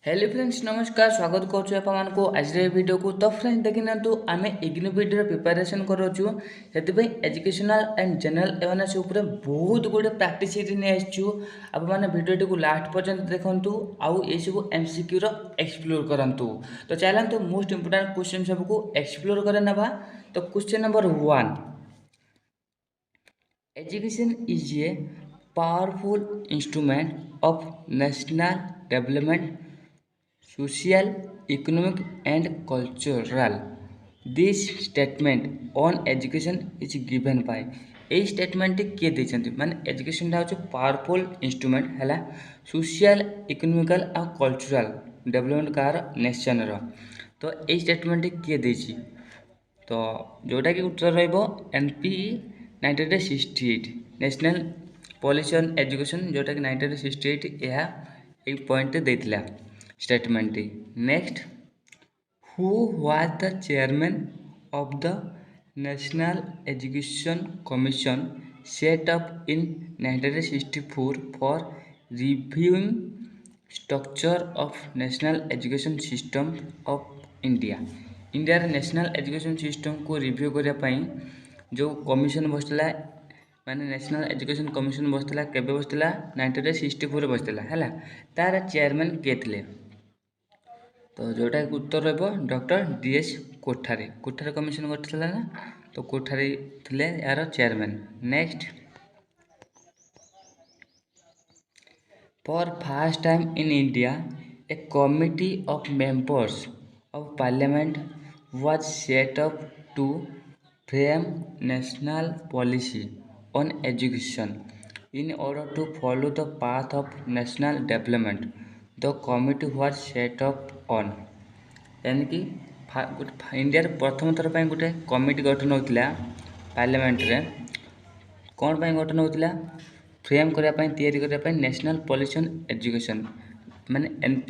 Hello friends नमस्कार स्वागत करुछु आपको आज वीडियो को। तो फ्रेंड्स देखि नांतु आमे इग्नो वीडियो प्रिपरेशन करूछु सेति एजुकेशनल एंड जनरल अवेयरनेस ऊपर बहुत गुडे प्रैक्टिस सीरीज ने आछू। आप माने वीडियो को लास्ट पर्यंत देखंतु आउ ए सब एमसीक्यू रो एक्सप्लोर करंतु। तो चलंतु मोस्ट इंपोर्टेंट क्वेश्चन सब को एक्सप्लोर करे नबा। तो question number 1, education is a powerful instrument of national development, social, economic, and cultural. This statement on education is given by এই স্টেটমেন্টটি କିଏ ଦେଇଛନ୍ତି ମାନେ ଏଜୁକେସନଟା ହେଉଛି ପାୱାରଫୁଲ୍ ଇନଷ୍ଟ୍ରୁମେଣ୍ଟ ହେଲା ସୋସିଆଲ ଇକୋନୋମିକାଲ ଆଉ କଲଚରାଲ ଡେଭଲପମେଣ୍ଟ କାହାର ନେସନର। ତ ଏଇ ସ୍ଟେଟମେଣ୍ଟଟି କିଏ ଦେଇଛି ତ ଯେଉଁଟାକି ଉତ୍ତର ରହିବ NP 1968 national policy on education ଯେଉଁଟାକି 1968 ଏହା ଏଇ ପଏଣ୍ଟରେ ଦେଇଥିଲା statement. Next, who was the chairman of the national education commission set up in 1964 for reviewing structure of national education system of India. India national education system को review करने जो commission बसला माने नेशनल एजुकेशन कमीशन बसला केबे बसला 1964 बसला है तार चेयरमैन किए थे तो जोटा उत्तर रहा doctor DS Kothari. Kothari commission करथिला ना तो कोठारी थिले यार chairman. Next, for first time in India a committee of members of parliament was set up to frame national policy on education in order to follow the path of national development. The committee was set up on यानी कि India प्रथम थर पर गोटे committee गठन होता parliament रे कौन पर गठन होता फ्रेम करने नेशनल पॉलिसी ऑन एजुकेशन माने NP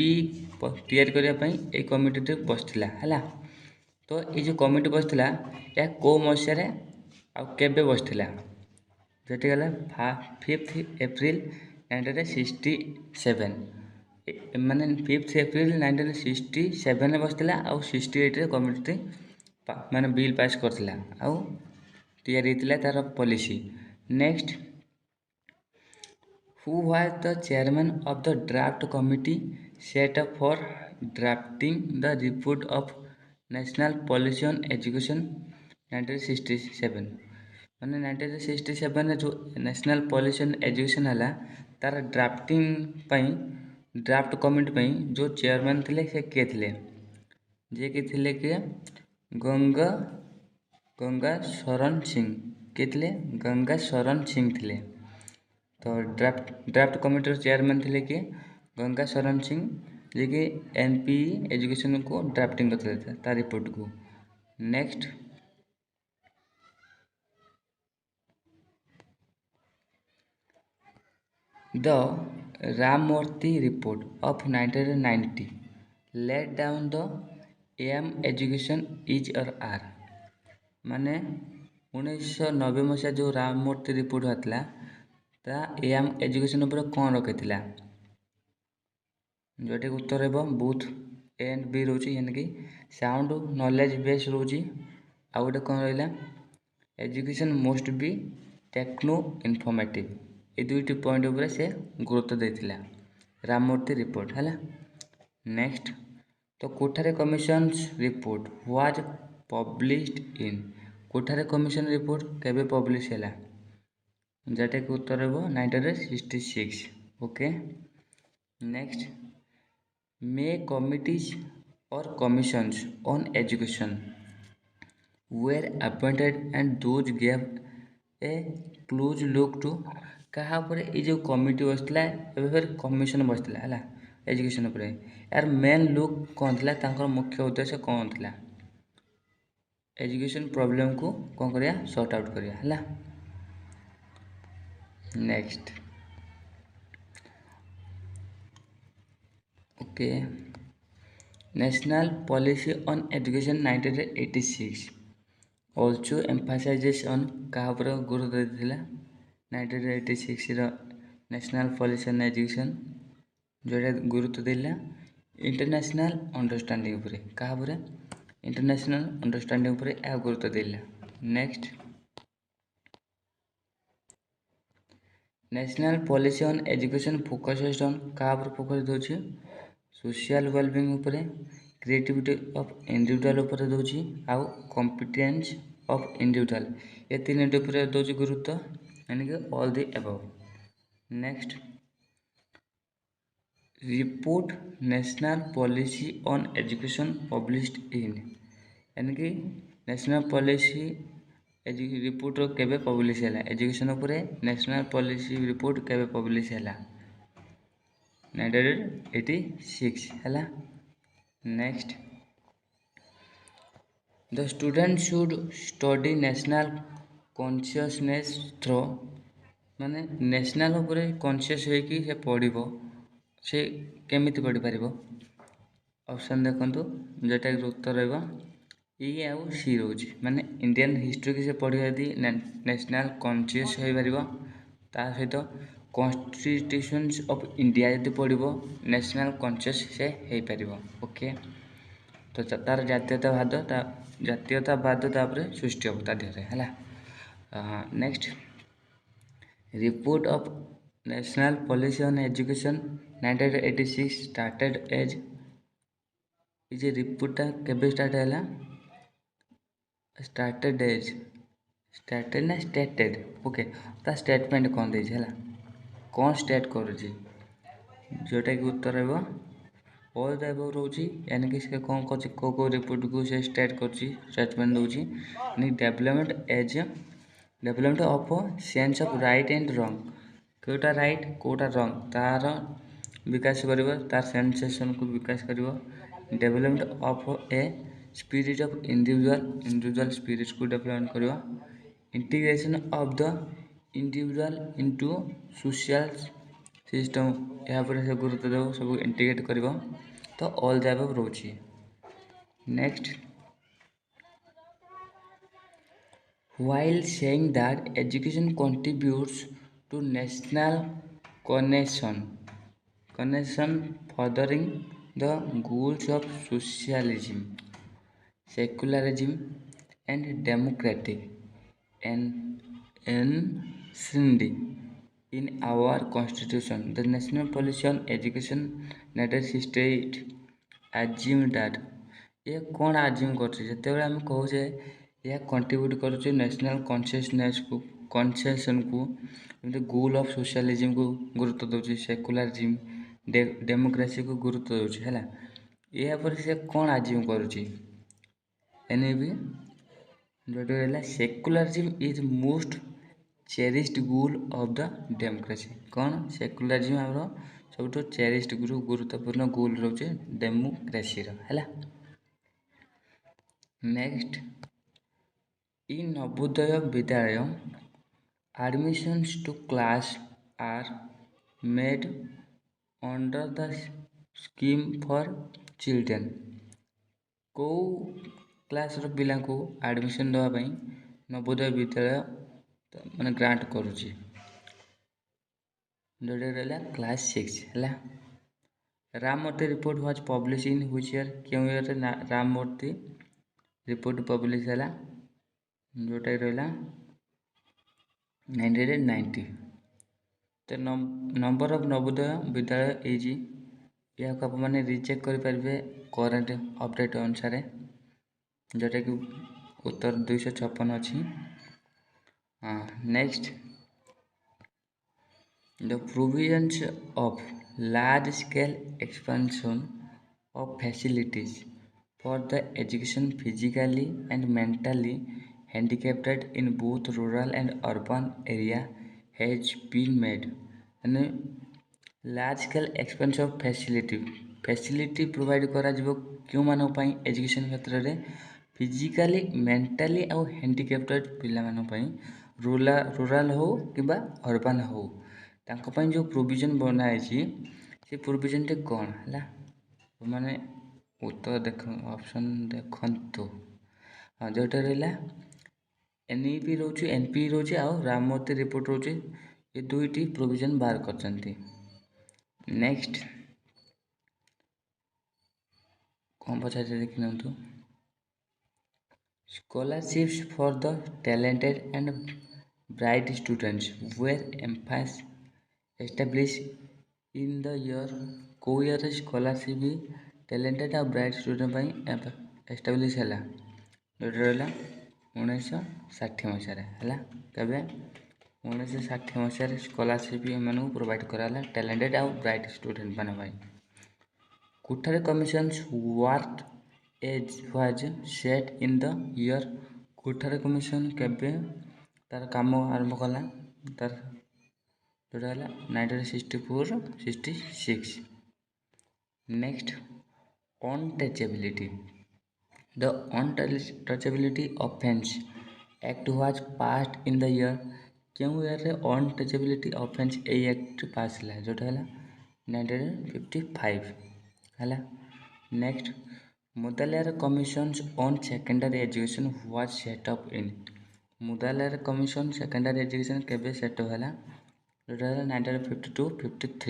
तैयारी करने ये कमिटी बसला है। तो ये जो कमिटी बसला या कौ मसीह केबे बसला जेटी गला 5 एप्रिल 1967 माने 5 एप्रिल 1967 बसला आउ 68 रे कमिटी माने बिल पास करथिला आउ तैयारी हेतिला तार policy. Next, who was the chairman of the draft committee set up for drafting the report of national policy on education 1967 माने 1967 जो नेशनल पॉलिसी ऑन एजुकेशन है तार ड्राफ्टिंग ड्राफ्ट कमिटी जो chairman थे से किए थे जे कि थे किए गंगा शरण सिंह किए थे गंगा शरण सिंह थे। तो ड्राफ्ट कमिटी चेयरमैन थे किए गंगा शरण सिंह जे कि NP एजुकेशन को ड्राफ्टिंग करते तार रिपोर्ट को। Next, The Ramamurthy Report of 1990 laid down the aim education is or are माने 1990 मसीहा जो राममूर्ति रिपोर्ट होता ता एम एजुकेशन उपर कौन रखी जोटा उत्तर रहा बुथ A and B रोची यानी कि साउंड नॉलेज बेस रोची आउ गोटे कौन रहा education most be techno informative ये दुईटी पॉइंट उपर से गुरुत्व देथिला राममूर्ति रिपोर्ट है। नेक्स्ट, तो Kothari commission report was published in Kothari commission report केबे पब्लिश है जेटा कि उत्तर रहा 1966। ओके। नेक्स्ट, मे कमिटीज और commissions on education were appointed and those gave a close look to क्या ये जो कमिटी बसला फिर कमिशन बसला है एजुकेशन उपर यार मेन लुक कौन था मुख्य उद्देश्य कौन था एजुकेशन प्रॉब्लम को कौन करिया सॉर्ट आउट करिया है। Next, okay, national policy on education 1986 also emphasises on क्या गुरुत्व देथिला 1986 नेशनल पॉलिसी ऑन एजुकेशन जोटा गुरुत्व देला इंटरनेशनल अंडरस्टैंडिंग उपरे क्या उपरे इंटरनेशनल अंडरस्टैंडिंग उपरे या गुरुत्व देला। Next national policy on education focused on क्या फोकस दोची सोशल वेलबिंग उपरे क्रिएटिविटी ऑफ इंडिविजुअल उपरे दोची आउ कॉम्पिटेंस ऑफ इंडिविजुअल ये तीन उपरे दोची गुरुत्व यानी कि all the above. Next report national policy on education published in यानी कि नेशनल पॉलिसी रिपोर्ट केबे पब्लिश हैला एजुकेशन उपरे नेशनल पॉलिसी रिपोर्ट केबे पब्लिश हैला 1986 हैला। Next the student should study national consciousness through माने नेशनल उपरे कॉन्शियस होइकी से पढ़िबो से केमिति पढ़ी पारिबो ऑप्शन देखंतु जेटा कि उत्तर रहइबो ई आउ सी रोज माने इंडियन हिस्ट्री की से पढ़िया यदि नेशनल कॉन्शियस हो पारिबो ता सहित कॉन्स्टिट्यूशंस ऑफ इंडिया यदि पढ़िबो नेशनल कॉन्शियस से हो पारिबो। ओके तो तार जातीयतावाद तापर सृष्टि हम ता देहरे हैला। Next report of national policy on education 1986 started as ये रिपोर्टा केबे स्टार्ट हैला स्टार्टेड एज स्टार्टेड ना स्टेटेड ओके ता स्टेटमेंट कौन देछि हैला कौन स्टेट करूछि जोटा कि उत्तर रहबो ऑल द अबव रोची यानी कि से कौन को रिपोर्ट को से स्टेट करछि स्टेटमेंट दोछि यानी development of sense of right and wrong कोटा राइट कोटा रॉन्ग तार विकास करिवो तार सेंसेशन को विकास करिवो development of a spirit of individual spirit को डेवलपमेंट करिवो integration of the individual into social system यहाँ पर से गुरुत्व देव सब इंटीग्रेट करिवो तो ऑल द अबव रोची। Next while saying that education contributes to national cohesion furthering the goals of socialism secularism and democratic and in our constitution the national policy on education 1968 assume that ये कौन assume कर आम कहे यह contribute करुचे national consciousness को कॉन्शियसन को जमी गोल ऑफ सोशलिज्म को गुरुत्व दौर सेकुलरिज्म डेमोक्रेसी को गुरुत्व दौर है यापर से कौन आज्यूम करुचे एने भी जोटा है secularism is most cherished goal of the democracy कौन सेकुलरिज्म आम सब चेरिस्ड गुरुत्वपूर्ण गोल रोचे डेमोक्रेसी है। Next in Navodaya Vidyalaya admissions to class are made under the scheme for children को क्लास पिला को एडमिशन देवाई नवोदय विद्यालय माने ग्रांट करुची जोटा रहा क्लास 6 है। Ramamurti report was publish in which year क्यों ईयर राममूर्ति रिपोर्ट पब्लिश है जोटा रहा 1990। तो number of Navodaya Vidyalaya as या मैंने रिचेक करेंगे करेन्ट अपडेट अनुसार जोटा कि उत्तर 256 अच्छी। Next the provisions of large scale expansion of facilities for the education physically and mentally handicapped in both rural and urban area has been made and large scale expansion of facility provide करा जिवो क्यों मानो पाई education क्षेत्र रे physically mentally और हैंडिकैप्टेड पिला मानो पाई rural हो किबा अर्बन हो तांको पाई जो प्रोविजन बनाई छी से प्रोविजन टे कोन हला माने उत्तर देख ऑप्शन देखंतु जोटा रहला एनईपी रोचे एनपी रोचे आउ राममूर्ति रिपोर्ट रोचे ये दुईटी प्रोविजन बाहर करछंती। नेक्स्ट कौन पचारे देखि नियंतु scholarships for the talented and bright students were emphasis established in the year को year स्कॉलरशिप टैलेंटेड और ब्राइट स्टूडेंट ପାଇଁ एस्टाब्लिश है जोटा रहा 1960 मसीह है केवे 1960 मसीह स्कॉलरशिप एम प्रोवाइड कराला टैलेंटेड और ब्राइट स्टूडेंट मान Kothari commissions work as was set in the year Kothari commission केबे तार काम आरंभ कला तार जोटा है 1964-66। Next untouchability the untouchability offence act was passed in the year क्यों ईयर untouchability offence a act pass है जोटा है 1955 है। Next Mudaliar commissions on secondary education was setup in Mudaliar commission secondary education केबे सेटअप है जोटा है 1952-53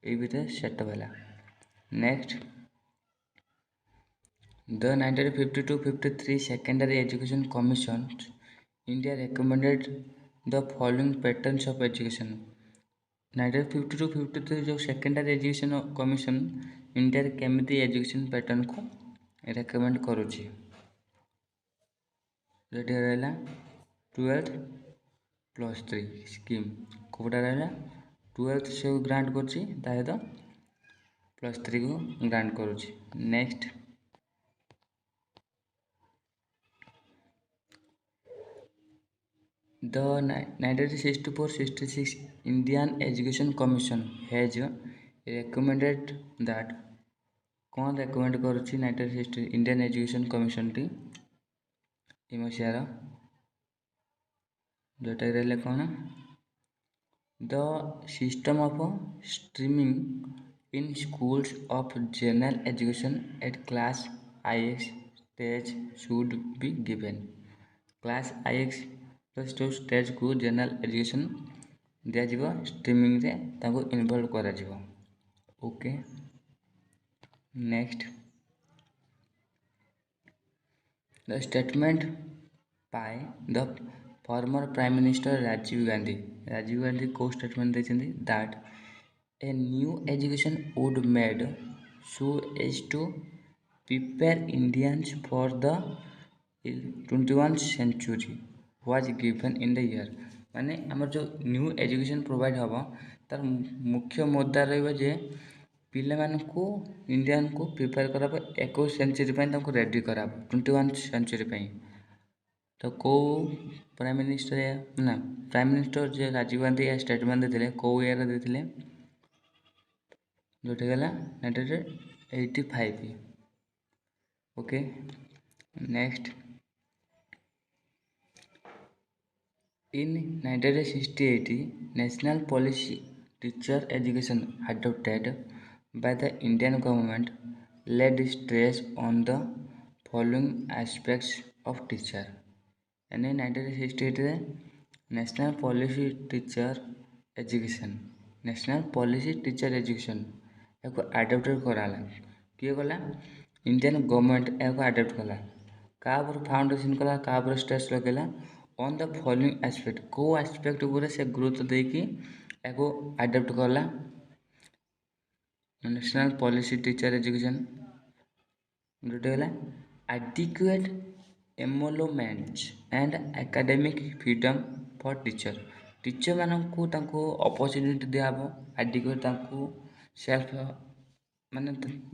ये भितर सेटअप है। Next the 1952-53 secondary education commission India recommended the following patterns of education 1952-53 जो सेकेंडरी एजुकेशन कमिशन इंडिया केमिति एजुकेशन पैटर्न को रेकमेंड करुची जोटा रहा 12+3 स्कीम कोटा रहा 12th से ग्रांट करुची ताहे +3 को ग्रांट करुची। Next The 1964-66 Indian Education Commission has recommended that कौन रेकमेंड करुच्ची 1960 इंडियन एजुकेशन कमिशन टी मसीहार जोटा रहा कौन the system of streaming in schools of general education at class IX stage should be given class IX तो stage को general education दिज्व स्ट्रीमिंग रे ताको इनवॉल्व करा जिवो। Okay next the statement by the former prime minister Rajiv Gandhi को statement देछंदी that A new education would made so as to prepare Indians for the 21st century was given in the year माने आमर जो new education provide हम तार मुख्य मुद्दा रही पिला मानकू इंडियन को प्रिपेयर करा 21st सेंचुरी रेडी करा 21st सेंचुरी तो को प्राइम मिनिस्टर ना प्राइम मिनिस्टर जो राजीव गांधी स्टेटमेंट देते कौ ईयर देते जोटा गला 1985। Okay next in 1968 national policy teacher education adopted by the Indian government laid stress on the following aspects of teacher यानी 1968 नेशनल पॉलिसी टीचर एजुकेशन या आडप्टेड कराला किए कला इंडियन गवर्नमेंट या आडप्ट कला क्या फाउंडेशन कला क्या स्ट्रेस लगेगा ऑन द फॉलोइंग एस्पेक्ट को एस्पेक्ट पूरा से गुरुत्व देकी एको अडॉप्ट करला नेशनल पॉलिसी टीचर एजुकेशन जोटा adequate emolument and academic freedom for teacher मानू अपॉर्चुनिटी दिहब एडिक्वेट सेल्फ माने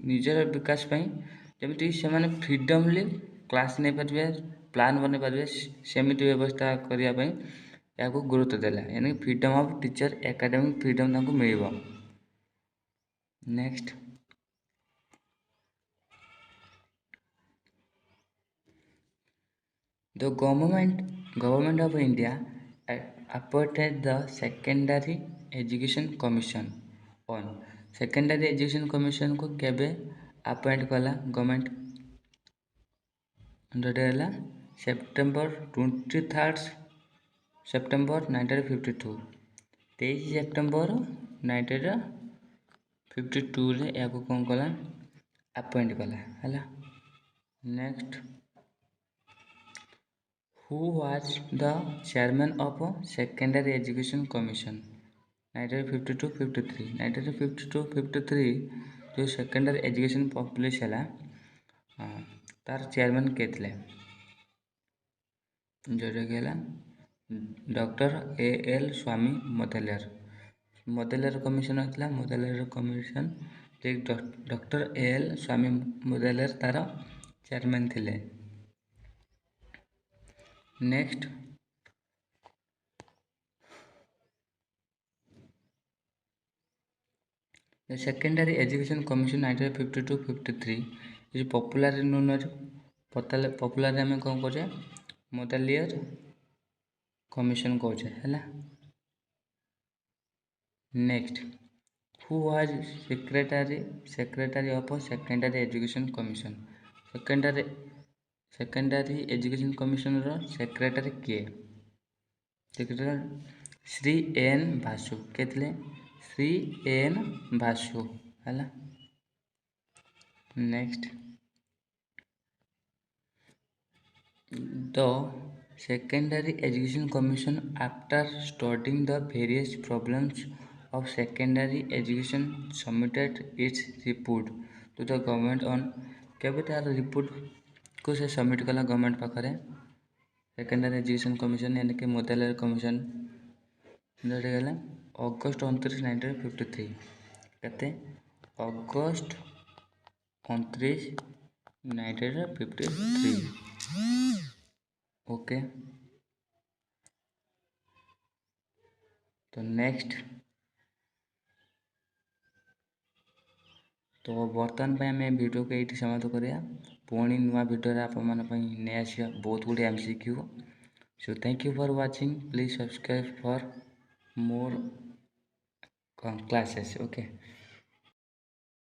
निजर विकास जमी से फ्रीडमली क्लास नहीं पारे प्लान बन पारे सेमिति व्यवस्था करने या गुरुत्व देला यानी freedom of teacher academic freedom mill. Next the government of India appointed the secondary education commission on secondary education commission को केबे अपॉइंट कला गवर्नमेंट जोटा सेप्टेम्बर 23 सेप्टेम्बर 1952 23 सेप्टेम्बर 1952 या कौन कला अपॉइंट कला है। Next, who was the chairman of secondary education commission 1952-53। 1952-53 जो सेकेंडरी एजुकेशन पब्लिश है तार चेयरमैन के थे जोटा कि doctor A L Swami Mudaliar. Mudaliar commission होता Mudaliar commission doctor A L Swami Mudaliar तार चेयरमैन थे। Next, the secondary education commission 1952-53 is popularly known as popularly आम कौन कहे मोदालियर कमिशन कहे है। Next, who was secretary of secondary education commission secondary education commission रो secretary किए सेक्रेटरी श्री एन भासु के थे श्री एन भासु है। Next, the secondary education commission after studying the various problems of secondary education submitted its report to the government on केबे तार report को से submit कला गवर्नमेंट पाखरे सेकेंडरी एजुकेशन कमिशन यानी कि मोदालियर कमिशन जोटा गला अगस्त 29 1953 केते अगस्त 29 1953। ओके, तो नेक्स्ट, तो बर्तमान पे आम वीडियो को ये समाप्त करिया पुणी नुआ वीडियो आपण नहीं आसा बहुत गुड़े MCQ। So thank you for watching, please subscribe for more classes. Okay.